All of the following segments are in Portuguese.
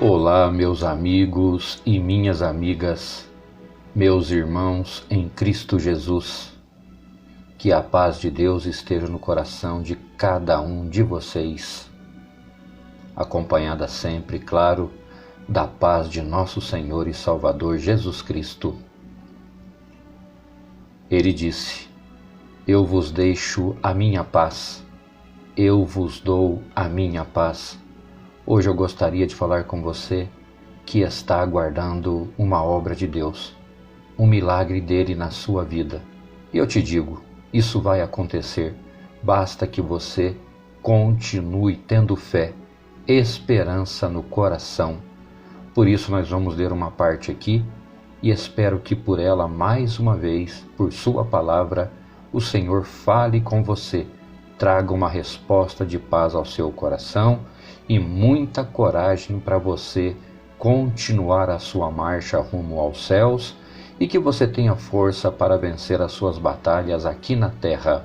Olá, meus amigos e minhas amigas, meus irmãos em Cristo Jesus. Que a paz de Deus esteja no coração de cada um de vocês, acompanhada sempre, claro, da paz de nosso Senhor e Salvador Jesus Cristo. Ele disse: Eu vos deixo a minha paz, eu vos dou a minha paz. Hoje eu gostaria de falar com você que está aguardando uma obra de Deus, um milagre dele na sua vida. E eu te digo, isso vai acontecer, basta que você continue tendo fé, esperança no coração. Por isso nós vamos ler uma parte aqui e espero que por ela, mais uma vez, por sua palavra, o Senhor fale com você, traga uma resposta de paz ao seu coração e muita coragem para você continuar a sua marcha rumo aos céus e que você tenha força para vencer as suas batalhas aqui na terra.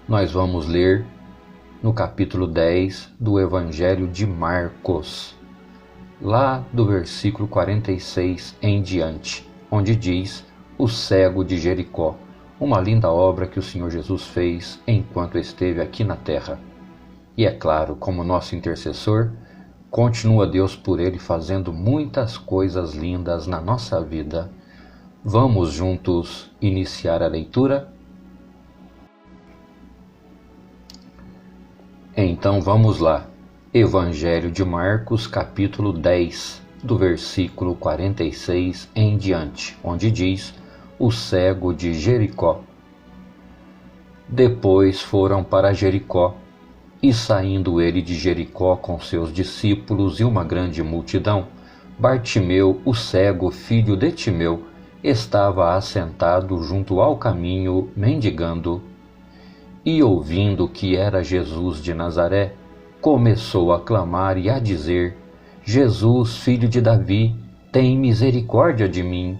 Nós vamos ler no capítulo 10 do Evangelho de Marcos, lá do versículo 46 em diante, onde diz: o cego de Jericó, uma linda obra que o Senhor Jesus fez enquanto esteve aqui na terra. E é claro, como nosso intercessor, continua Deus por ele fazendo muitas coisas lindas na nossa vida. Vamos juntos iniciar a leitura? Então vamos lá. Evangelho de Marcos, capítulo 10, do versículo 46 em diante, onde diz: o cego de Jericó. Depois foram para Jericó, e saindo ele de Jericó com seus discípulos e uma grande multidão, Bartimeu, o cego, filho de Timeu, estava assentado junto ao caminho, mendigando. E ouvindo que era Jesus de Nazaré, começou a clamar e a dizer: Jesus, filho de Davi, tem misericórdia de mim.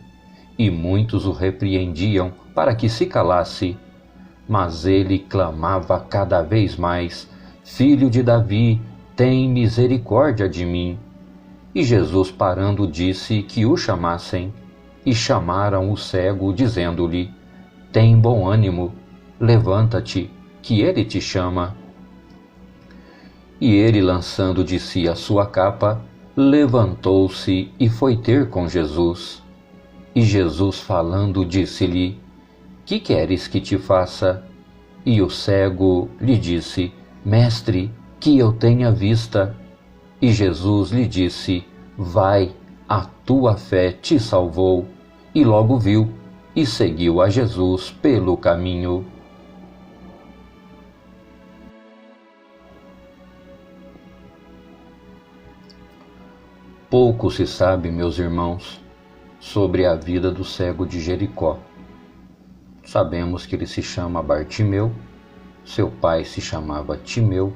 E muitos o repreendiam para que se calasse. Mas ele clamava cada vez mais: Filho de Davi, tem misericórdia de mim. E Jesus, parando, disse que o chamassem. E chamaram o cego, dizendo-lhe: Tem bom ânimo, levanta-te, que ele te chama. E ele, lançando de si a sua capa, levantou-se e foi ter com Jesus. E Jesus, falando, disse-lhe: Que queres que te faça? E o cego lhe disse: Mestre, que eu tenha vista. E Jesus lhe disse: Vai, a tua fé te salvou. E logo viu, e seguiu a Jesus pelo caminho. Pouco se sabe, meus irmãos, sobre a vida do cego de Jericó. Sabemos que ele se chama Bartimeu, seu pai se chamava Timeu,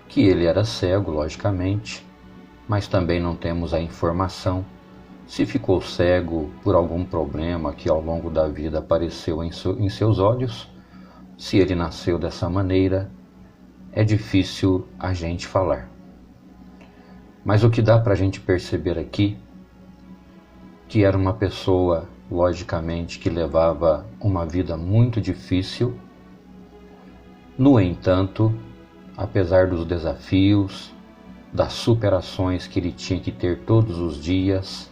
que ele era cego, logicamente, mas também não temos a informação se ficou cego por algum problema que ao longo da vida apareceu em seus olhos, se ele nasceu dessa maneira, é difícil a gente falar. Mas o que dá para a gente perceber aqui, que era uma pessoa, logicamente, que levava uma vida muito difícil. No entanto, apesar dos desafios, das superações que ele tinha que ter todos os dias,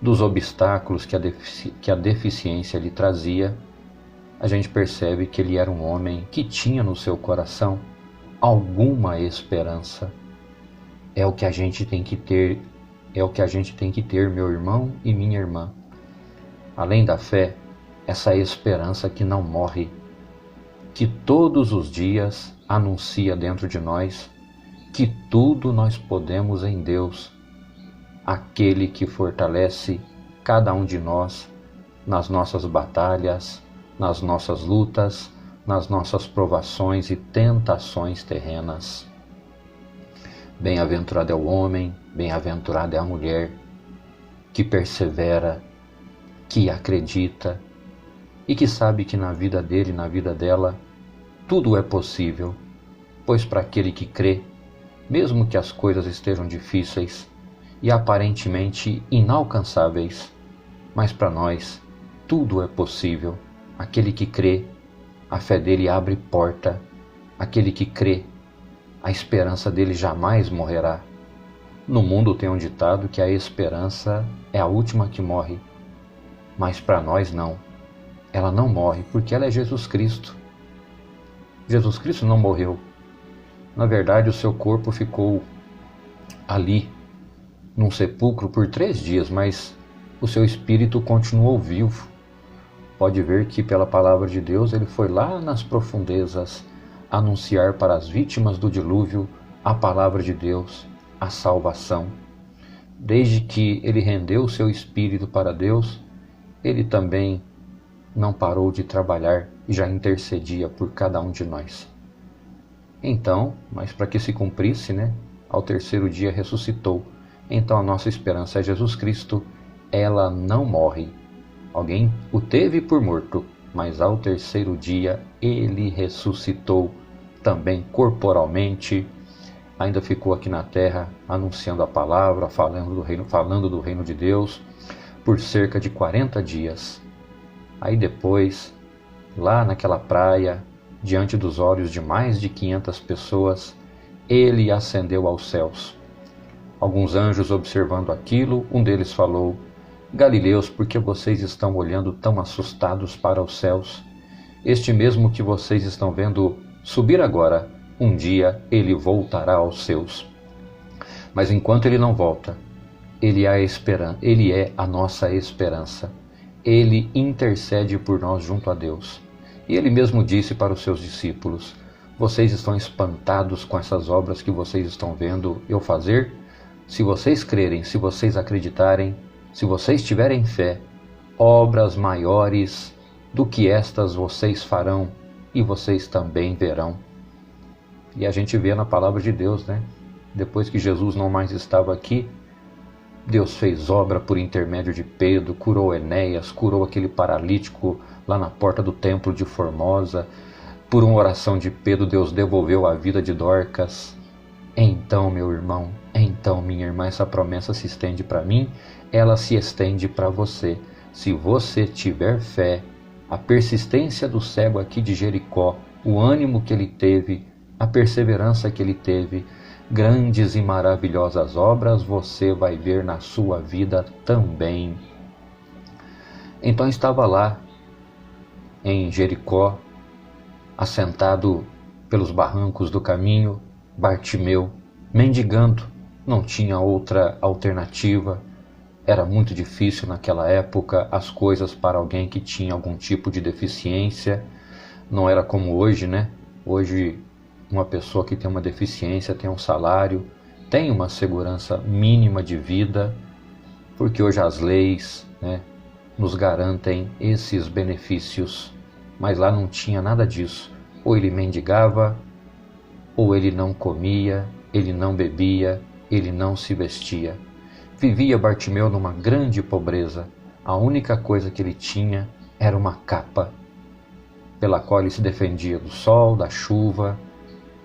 dos obstáculos que a deficiência lhe trazia, a gente percebe que ele era um homem que tinha no seu coração alguma esperança. É o que a gente tem que ter, meu irmão e minha irmã. Além da fé, essa esperança que não morre, que todos os dias anuncia dentro de nós que tudo nós podemos em Deus, aquele que fortalece cada um de nós nas nossas batalhas, nas nossas lutas, nas nossas provações e tentações terrenas. Bem-aventurado é o homem, bem-aventurada é a mulher que persevera, que acredita e que sabe que na vida dele e na vida dela tudo é possível, pois para aquele que crê, mesmo que as coisas estejam difíceis e aparentemente inalcançáveis, mas para nós tudo é possível. Aquele que crê, a fé dele abre porta. Aquele que crê, a esperança dele jamais morrerá. No mundo tem um ditado que a esperança é a última que morre, mas para nós não. Ela não morre porque ela é Jesus Cristo. Jesus Cristo não morreu. Na verdade, o seu corpo ficou ali, num sepulcro por 3 dias, mas o seu espírito continuou vivo. Pode ver que pela palavra de Deus ele foi lá nas profundezas anunciar para as vítimas do dilúvio a palavra de Deus, a salvação. Desde que ele rendeu o seu espírito para Deus, ele também não parou de trabalhar e já intercedia por cada um de nós. Então, mas para que se cumprisse, ao 3º dia ressuscitou. Então a nossa esperança é Jesus Cristo, ela não morre. Alguém o teve por morto, mas ao 3º dia ele ressuscitou também corporalmente. Ainda ficou aqui na terra anunciando a palavra, falando do reino de Deus por cerca de 40 dias. Aí depois, lá naquela praia, diante dos olhos de mais de 500 pessoas, ele ascendeu aos céus. Alguns anjos observando aquilo, um deles falou: Galileus, por que vocês estão olhando tão assustados para os céus? Este mesmo que vocês estão vendo subir agora, um dia ele voltará aos seus. Mas enquanto ele não volta, ele é a nossa esperança. Ele intercede por nós junto a Deus. E ele mesmo disse para os seus discípulos: vocês estão espantados com essas obras que vocês estão vendo eu fazer? Se vocês crerem, se vocês acreditarem, se vocês tiverem fé, obras maiores do que estas vocês farão e vocês também verão. E a gente vê na palavra de Deus, depois que Jesus não mais estava aqui, Deus fez obra por intermédio de Pedro, curou Enéas, curou aquele paralítico lá na porta do templo de Formosa. Por uma oração de Pedro, Deus devolveu a vida de Dorcas. Então, meu irmão, então, minha irmã, essa promessa se estende para mim, ela se estende para você. Se você tiver fé, a persistência do cego aqui de Jericó, o ânimo que ele teve, a perseverança que ele teve, grandes e maravilhosas obras você vai ver na sua vida também. Então estava lá em Jericó, assentado pelos barrancos do caminho, Bartimeu, mendigando. Não tinha outra alternativa. Era muito difícil naquela época as coisas para alguém que tinha algum tipo de deficiência. Não era como hoje, Hoje uma pessoa que tem uma deficiência tem um salário, tem uma segurança mínima de vida, porque hoje as leis, nos garantem esses benefícios. Mas lá não tinha nada disso. Ou ele mendigava, ou ele não comia, ele não bebia, ele não se vestia. Vivia Bartimeu numa grande pobreza. A única coisa que ele tinha era uma capa, pela qual ele se defendia do sol, da chuva.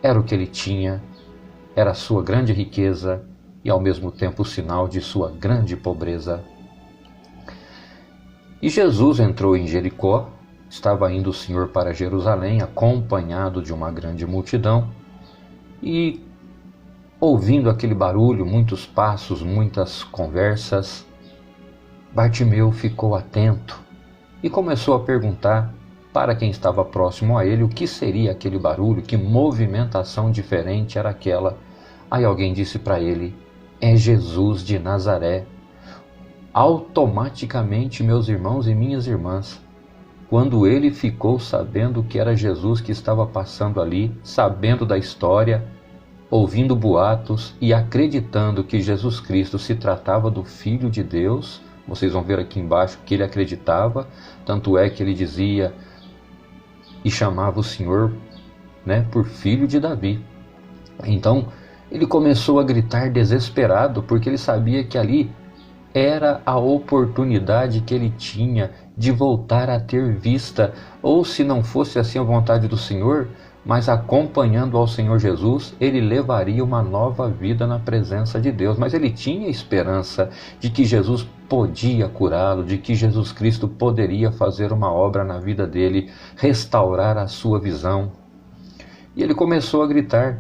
Era o que ele tinha, era a sua grande riqueza e ao mesmo tempo o sinal de sua grande pobreza. E Jesus entrou em Jericó, estava indo o Senhor para Jerusalém, acompanhado de uma grande multidão, e ouvindo aquele barulho, muitos passos, muitas conversas, Bartimeu ficou atento e começou a perguntar para quem estava próximo a ele o que seria aquele barulho, que movimentação diferente era aquela. Aí alguém disse para ele: é Jesus de Nazaré. Automaticamente, meus irmãos e minhas irmãs, quando ele ficou sabendo que era Jesus que estava passando ali, sabendo da história, ouvindo boatos e acreditando que Jesus Cristo se tratava do Filho de Deus, vocês vão ver aqui embaixo que ele acreditava, tanto é que ele dizia e chamava o Senhor por filho de Davi. Então ele começou a gritar desesperado, porque ele sabia que ali era a oportunidade que ele tinha de voltar a ter vista, ou se não fosse assim a vontade do Senhor, mas acompanhando ao Senhor Jesus, ele levaria uma nova vida na presença de Deus. Mas ele tinha esperança de que Jesus podia curá-lo, de que Jesus Cristo poderia fazer uma obra na vida dele, restaurar a sua visão. E ele começou a gritar: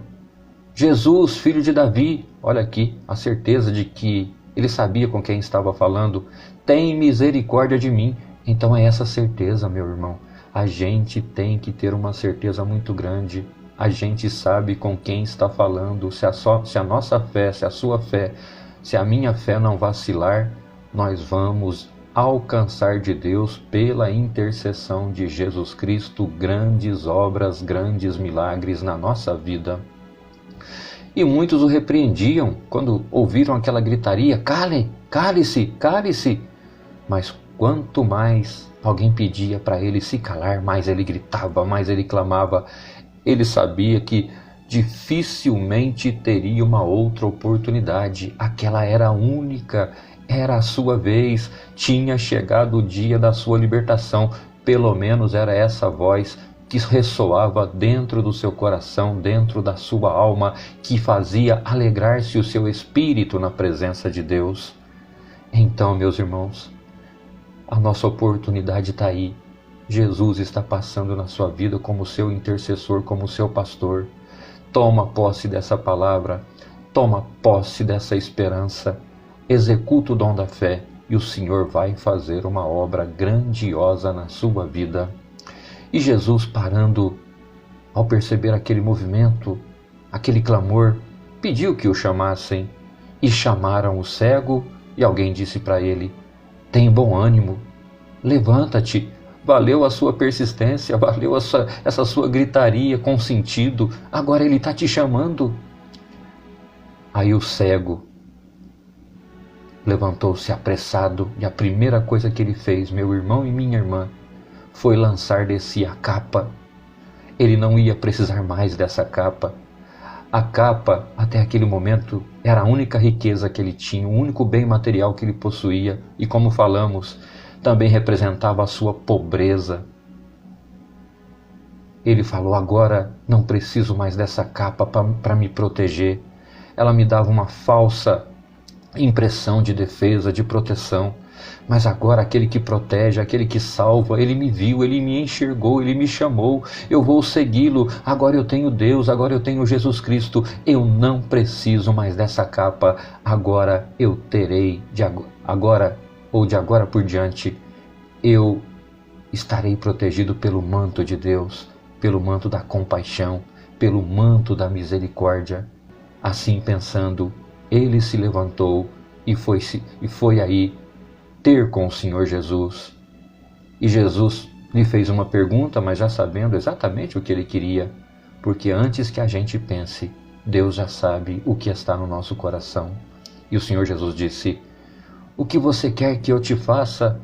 Jesus, filho de Davi. Olha aqui a certeza de que ele sabia com quem estava falando. Tem misericórdia de mim. Então é essa certeza, meu irmão. A gente tem que ter uma certeza muito grande. A gente sabe com quem está falando. Se a nossa fé, se a sua fé, se a minha fé não vacilar, nós vamos alcançar de Deus, pela intercessão de Jesus Cristo, grandes obras, grandes milagres na nossa vida. E muitos o repreendiam quando ouviram aquela gritaria: cale-se, cale-se. Mas quanto mais alguém pedia para ele se calar, mais ele gritava, mais ele clamava. Ele sabia que dificilmente teria uma outra oportunidade. Aquela era a única, era a sua vez. Tinha chegado o dia da sua libertação. Pelo menos era essa voz que ressoava dentro do seu coração, dentro da sua alma, que fazia alegrar-se o seu espírito na presença de Deus. Então, meus irmãos, a nossa oportunidade está aí. Jesus está passando na sua vida como seu intercessor, como seu pastor. Toma posse dessa palavra, toma posse dessa esperança, executa o dom da fé e o Senhor vai fazer uma obra grandiosa na sua vida. E Jesus, parando, ao perceber aquele movimento, aquele clamor, pediu que o chamassem. E chamaram o cego, e alguém disse para ele: tem bom ânimo, levanta-te, valeu a sua persistência, valeu essa sua gritaria com sentido, agora ele está te chamando. Aí o cego levantou-se apressado, e a primeira coisa que ele fez, meu irmão e minha irmã, foi lançar de si a capa. Ele não ia precisar mais dessa capa. A capa, até aquele momento, era a única riqueza que ele tinha, o único bem material que ele possuía, e como falamos, também representava a sua pobreza. Ele falou: agora não preciso mais dessa capa para me proteger. Ela me dava uma falsa impressão de defesa, de proteção. Mas agora aquele que protege, aquele que salva, ele me viu, ele me enxergou, ele me chamou, eu vou segui-lo, agora eu tenho Deus, agora eu tenho Jesus Cristo, eu não preciso mais dessa capa, agora eu terei, de agora por diante, eu estarei protegido pelo manto de Deus, pelo manto da compaixão, pelo manto da misericórdia. Assim pensando, ele se levantou e foi aí ter com o Senhor Jesus. E Jesus lhe fez uma pergunta, mas já sabendo exatamente o que ele queria, porque antes que a gente pense, Deus já sabe o que está no nosso coração. E o Senhor Jesus disse: o que você quer que eu te faça?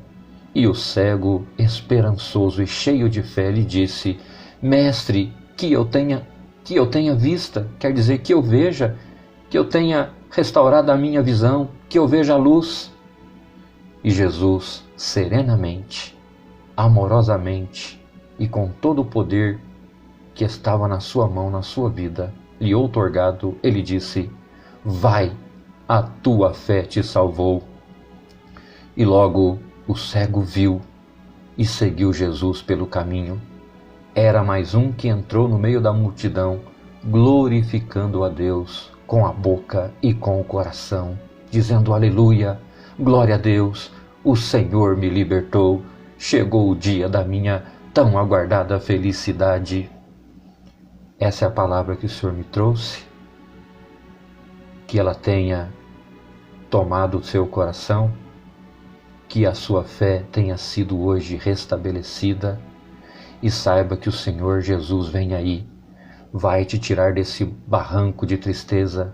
E o cego, esperançoso e cheio de fé, lhe disse: mestre, que eu tenha vista, quer dizer que eu veja, que eu tenha restaurado a minha visão, que eu veja a luz. E Jesus, serenamente, amorosamente e com todo o poder que estava na sua mão, na sua vida, lhe outorgado, ele disse: vai, a tua fé te salvou. E logo o cego viu e seguiu Jesus pelo caminho. Era mais um que entrou no meio da multidão, glorificando a Deus com a boca e com o coração, dizendo: aleluia, glória a Deus, o Senhor me libertou, chegou o dia da minha tão aguardada felicidade. Essa é a palavra que o Senhor me trouxe, que ela tenha tomado o seu coração, que a sua fé tenha sido hoje restabelecida, e saiba que o Senhor Jesus vem aí, vai te tirar desse barranco de tristeza,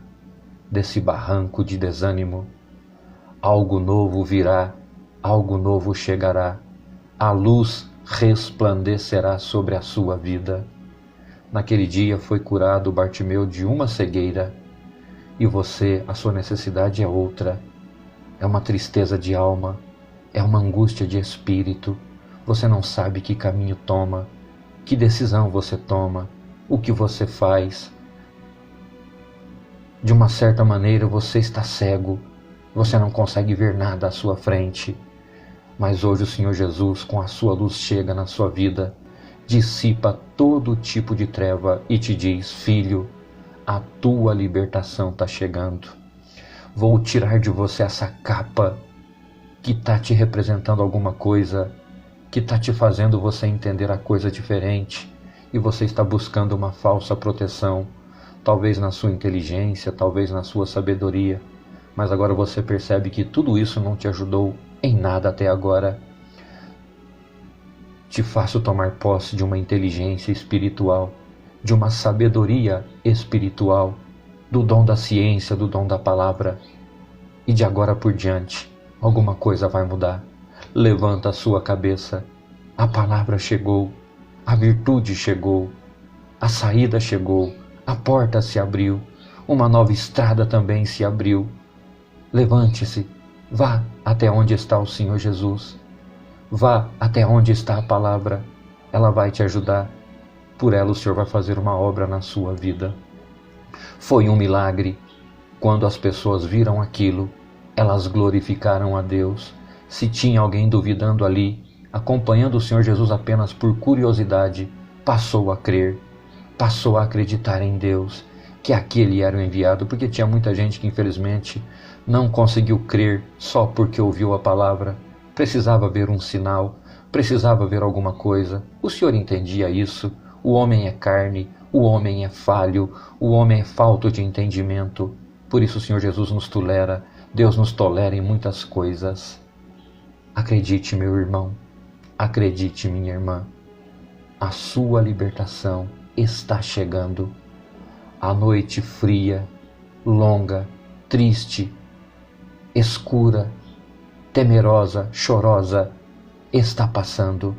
desse barranco de desânimo. Algo novo virá, algo novo chegará, a luz resplandecerá sobre a sua vida. Naquele dia foi curado Bartimeu de uma cegueira, e você, a sua necessidade é outra, é uma tristeza de alma, é uma angústia de espírito, você não sabe que caminho toma, que decisão você toma, o que você faz. De uma certa maneira você está cego, você não consegue ver nada à sua frente. Mas hoje o Senhor Jesus, com a sua luz, chega na sua vida, dissipa todo tipo de treva e te diz: filho, a tua libertação está chegando. Vou tirar de você essa capa que está te representando alguma coisa, que está te fazendo você entender a coisa diferente, e você está buscando uma falsa proteção, talvez na sua inteligência, talvez na sua sabedoria, mas agora você percebe que tudo isso não te ajudou em nada até agora. Te faço tomar posse de uma inteligência espiritual, de uma sabedoria espiritual, do dom da ciência, do dom da palavra. E de agora por diante, alguma coisa vai mudar. Levanta a sua cabeça. A palavra chegou, a virtude chegou, a saída chegou, a porta se abriu, uma nova estrada também se abriu. Levante-se, vá até onde está o Senhor Jesus. Vá até onde está a palavra. Ela vai te ajudar. Por ela o Senhor vai fazer uma obra na sua vida. Foi um milagre. Quando as pessoas viram aquilo, elas glorificaram a Deus. Se tinha alguém duvidando ali, acompanhando o Senhor Jesus apenas por curiosidade, passou a crer, passou a acreditar em Deus, que aquele era o enviado, porque tinha muita gente que infelizmente não conseguiu crer só porque ouviu a palavra. Precisava ver um sinal, precisava ver alguma coisa. O Senhor entendia isso. O homem é carne, o homem é falho, o homem é falto de entendimento. Por isso o Senhor Jesus nos tolera, Deus nos tolera em muitas coisas. Acredite, meu irmão, acredite, minha irmã, a sua libertação está chegando. A noite fria, longa, triste, escura, temerosa, chorosa, está passando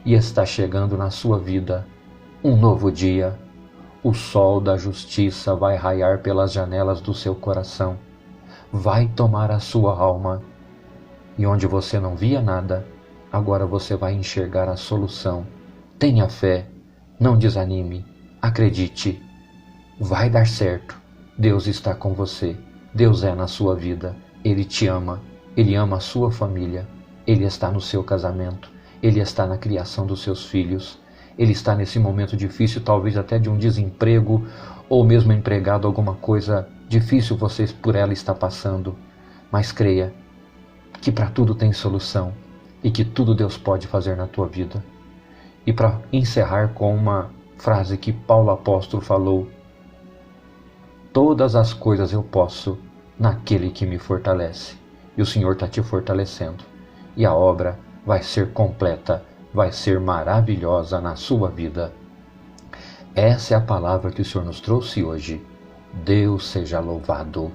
e está chegando na sua vida um novo dia. O sol da justiça vai raiar pelas janelas do seu coração, vai tomar a sua alma, e onde você não via nada, agora você vai enxergar a solução. Tenha fé, não desanime, acredite, vai dar certo. Deus está com você, Deus é na sua vida, Ele te ama, Ele ama a sua família, Ele está no seu casamento, Ele está na criação dos seus filhos, Ele está nesse momento difícil, talvez até de um desemprego, ou mesmo empregado, alguma coisa difícil você por ela está passando. Mas creia que para tudo tem solução e que tudo Deus pode fazer na tua vida. E para encerrar com uma frase que Paulo apóstolo falou: todas as coisas eu posso naquele que me fortalece. E o Senhor está te fortalecendo. E a obra vai ser completa, vai ser maravilhosa na sua vida. Essa é a palavra que o Senhor nos trouxe hoje. Deus seja louvado.